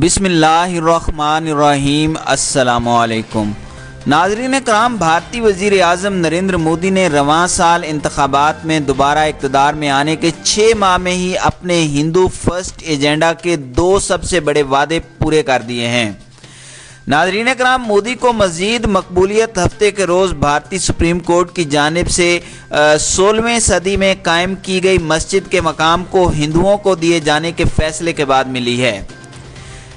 بسم اللہ الرحمن الرحیم۔ السلام علیکم ناظرین کرام، بھارتی وزیر اعظم نریندر مودی نے رواں سال انتخابات میں دوبارہ اقتدار میں آنے کے 6 ماہ میں ہی اپنے ہندو فرسٹ ایجنڈا کے 2 سب سے بڑے وعدے پورے کر دیے ہیں۔ ناظرین کرام، مودی کو مزید مقبولیت ہفتے کے روز بھارتی سپریم کورٹ کی جانب سے 16ویں صدی میں قائم کی گئی مسجد کے مقام کو ہندوؤں کو دیے جانے کے فیصلے کے بعد ملی ہے۔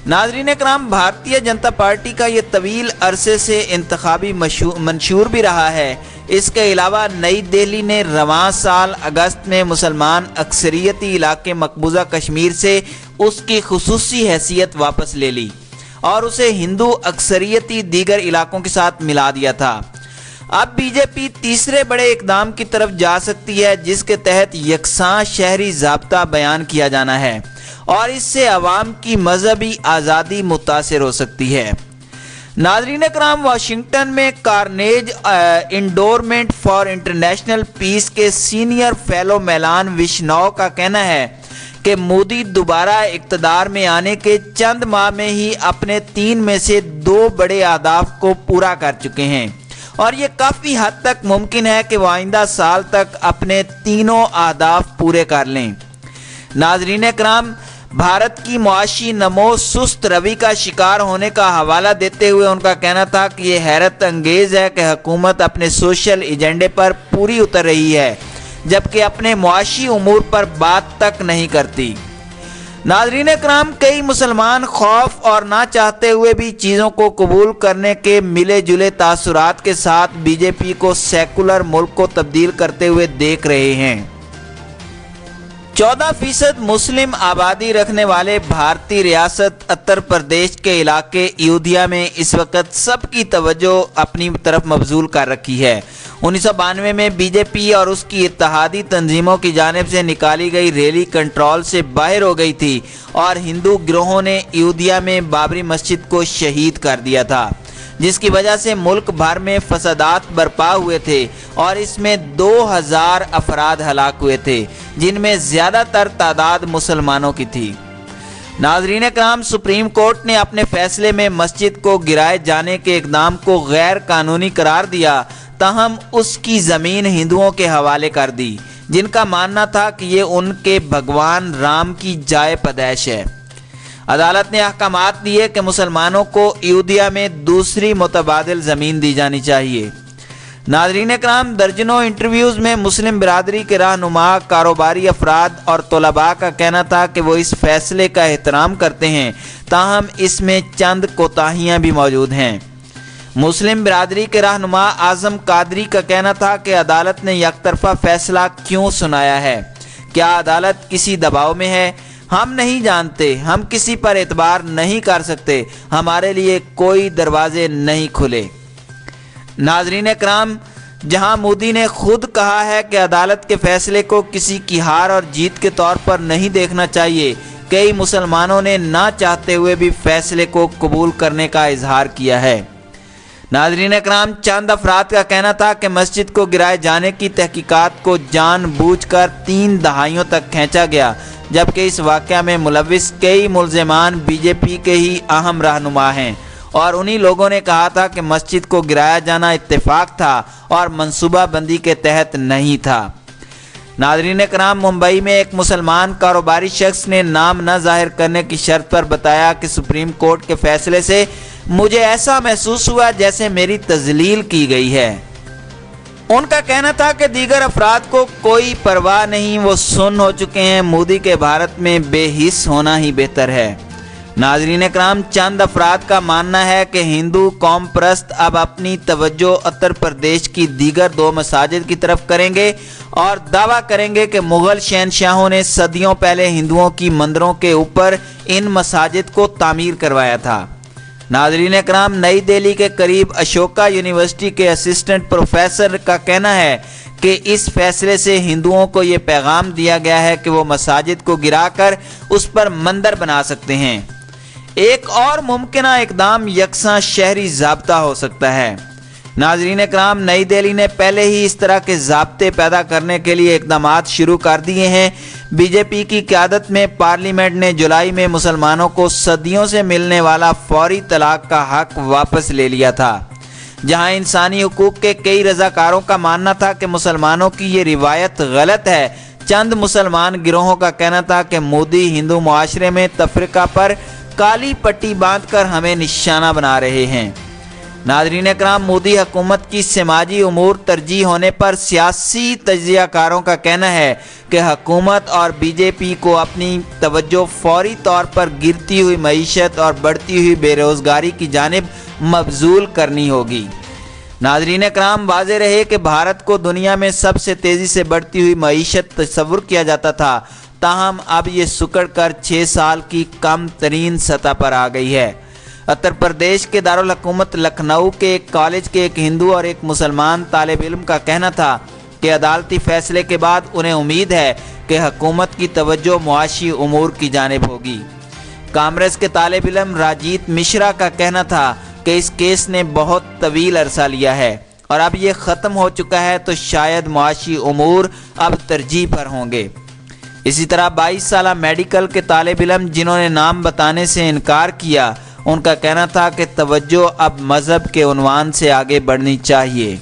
ناظرین کرام، بھارتیہ جنتا پارٹی کا یہ طویل عرصے سے انتخابی منشور بھی رہا ہے۔ اس کے علاوہ نئی دہلی نے رواں سال اگست میں مسلمان اکثریتی علاقے مقبوضہ کشمیر سے اس کی خصوصی حیثیت واپس لے لی اور اسے ہندو اکثریتی دیگر علاقوں کے ساتھ ملا دیا تھا۔ اب بی جے پی تیسرے بڑے اقدام کی طرف جا سکتی ہے، جس کے تحت یکساں شہری ضابطہ بیان کیا جانا ہے اور اس سے عوام کی مذہبی آزادی متاثر ہو سکتی ہے۔ ناظرین کرام، واشنگٹن میں کارنیج انڈورمنٹ فار انٹرنیشنل پیس کے سینئر فیلو میلان وشنو کا کہنا ہے کہ مودی دوبارہ اقتدار میں آنے کے چند ماہ میں ہی اپنے 3 میں سے 2 بڑے اہداف کو پورا کر چکے ہیں اور یہ کافی حد تک ممکن ہے کہ وہ آئندہ سال تک اپنے تینوں اہداف پورے کر لیں۔ ناظرین کرام، بھارت کی معاشی نمو سست روی کا شکار ہونے کا حوالہ دیتے ہوئے ان کا کہنا تھا کہ یہ حیرت انگیز ہے کہ حکومت اپنے سوشل ایجنڈے پر پوری اتر رہی ہے جبکہ اپنے معاشی امور پر بات تک نہیں کرتی۔ ناظرین کرام، کئی مسلمان خوف اور نہ چاہتے ہوئے بھی چیزوں کو قبول کرنے کے ملے جلے تاثرات کے ساتھ بی جے پی کو سیکولر ملک کو تبدیل کرتے ہوئے دیکھ رہے ہیں۔ 14% مسلم آبادی رکھنے والے بھارتی ریاست اتر پردیش کے علاقے ایودھیا میں اس وقت سب کی توجہ اپنی طرف مبذول کر رکھی ہے۔ 1992 میں بی جے پی اور اس کی اتحادی تنظیموں کی جانب سے نکالی گئی ریلی کنٹرول سے باہر ہو گئی تھی اور ہندو گروہوں نے ایودھیا میں بابری مسجد کو شہید کر دیا تھا، جس کی وجہ سے ملک بھر میں فسادات برپا ہوئے تھے اور اس میں 2000 افراد ہلاک ہوئے تھے، جن میں زیادہ تر تعداد مسلمانوں کی تھی۔ ناظرین کرام، سپریم کورٹ نے اپنے فیصلے میں مسجد کو گرائے جانے کے اقدام کو غیر قانونی قرار دیا، تاہم اس کی زمین ہندوؤں کے حوالے کر دی، جن کا ماننا تھا کہ یہ ان کے بھگوان رام کی جائے پیدائش ہے۔ عدالت نے احکامات دیے کہ مسلمانوں کو ایودھیا میں دوسری متبادل زمین دی جانی چاہیے۔ ناظرین کرام، درجنوں انٹرویوز میں مسلم برادری کے رہنما، کاروباری افراد اور طلباء کا کہنا تھا کہ وہ اس فیصلے کا احترام کرتے ہیں، تاہم اس میں چند کوتاہیاں بھی موجود ہیں۔ مسلم برادری کے رہنما اعظم قادری کا کہنا تھا کہ عدالت نے یک طرفہ فیصلہ کیوں سنایا ہے؟ کیا عدالت کسی دباؤ میں ہے؟ ہم نہیں جانتے، ہم کسی پر اعتبار نہیں کر سکتے، ہمارے لیے کوئی دروازے نہیں کھلے۔ ناظرین کرام، جہاں مودی نے خود کہا ہے کہ عدالت کے فیصلے کو کسی کی ہار اور جیت کے طور پر نہیں دیکھنا چاہیے، کئی مسلمانوں نے نہ چاہتے ہوئے بھی فیصلے کو قبول کرنے کا اظہار کیا ہے۔ ناظرین کرام، چند افراد کا کہنا تھا کہ مسجد کو گرائے جانے کی تحقیقات کو جان بوجھ کر 3 دہائیوں تک کھینچا گیا، جبکہ اس واقعہ میں ملوث کئی ملزمان بی جے پی کے ہی اہم رہنما ہیں اور انہی لوگوں نے کہا تھا کہ مسجد کو گرایا جانا اتفاق تھا اور منصوبہ بندی کے تحت نہیں تھا۔ ناظرین کرام، ممبئی میں ایک مسلمان کاروباری شخص نے نام نہ ظاہر کرنے کی شرط پر بتایا کہ سپریم کورٹ کے فیصلے سے مجھے ایسا محسوس ہوا جیسے میری تذلیل کی گئی ہے۔ ان کا کہنا تھا کہ دیگر افراد کو کوئی پرواہ نہیں، وہ سن ہو چکے ہیں، مودی کے بھارت میں بے حس ہونا ہی بہتر ہے۔ ناظرین کرام، چند افراد کا ماننا ہے کہ ہندو قوم پرست اب اپنی توجہ اتر پردیش کی دیگر 2 مساجد کی طرف کریں گے اور دعویٰ کریں گے کہ مغل شہنشاہوں نے صدیوں پہلے ہندوؤں کی مندروں کے اوپر ان مساجد کو تعمیر کروایا تھا۔ ناظرین کرام، نئی دہلی کے قریب اشوکا یونیورسٹی کے اسسٹنٹ پروفیسر کا کہنا ہے کہ اس فیصلے سے ہندوؤں کو یہ پیغام دیا گیا ہے کہ وہ مساجد کو گرا کر اس پر مندر بنا سکتے ہیں۔ ایک اور ممکنہ اقدام یکساں شہری ضابطہ ہو سکتا ہے۔ ناظرین کرام، نئی دہلی نے پہلے ہی اس طرح کے ضابطے پیدا کرنے کے لیے اقدامات شروع کر دیے ہیں، بی جے پی کی قیادت میں پارلیمنٹ نے جولائی میں مسلمانوں کو صدیوں سے ملنے والا فوری طلاق کا حق واپس لے لیا تھا۔ جہاں انسانی حقوق کے کئی رضاکاروں کا ماننا تھا کہ مسلمانوں کی یہ روایت غلط ہے، چند مسلمان گروہوں کا کہنا تھا کہ مودی ہندو معاشرے میں تفرقہ پر کالی پٹی باندھ کر ہمیں نشانہ بنا رہے ہیں۔ ناظرین اکرام، مودی حکومت کی سماجی امور ترجیح ہونے پر سیاسی تجزیہ کاروں کا کہنا ہے کہ حکومت اور بی جے پی کو اپنی توجہ فوری طور پر گرتی ہوئی معیشت اور بڑھتی ہوئی بے روزگاری کی جانب مبذول کرنی ہوگی۔ ناظرین اکرام، واضح رہے کہ بھارت کو دنیا میں سب سے تیزی سے بڑھتی ہوئی معیشت تصور کیا جاتا تھا، تاہم اب یہ سکڑ کر 6 سال کی کم ترین سطح پر آ گئی ہے۔ اتر پردیش کے دارالحکومت لکھنؤ کے ایک کالج کے ایک ہندو اور ایک مسلمان طالب علم کا کہنا تھا کہ عدالتی فیصلے کے بعد انہیں امید ہے کہ حکومت کی توجہ معاشی امور کی جانب ہوگی۔ کانگریس کے طالب علم راجیت مشرا کا کہنا تھا کہ اس کیس نے بہت طویل عرصہ لیا ہے اور اب یہ ختم ہو چکا ہے تو شاید معاشی امور اب ترجیح پر ہوں گے۔ اسی طرح 22 سالہ میڈیکل کے طالب علم جنہوں نے نام بتانے سے انکار کیا، ان کا کہنا تھا کہ توجہ اب مذہب کے عنوان سے آگے بڑھنی چاہیے۔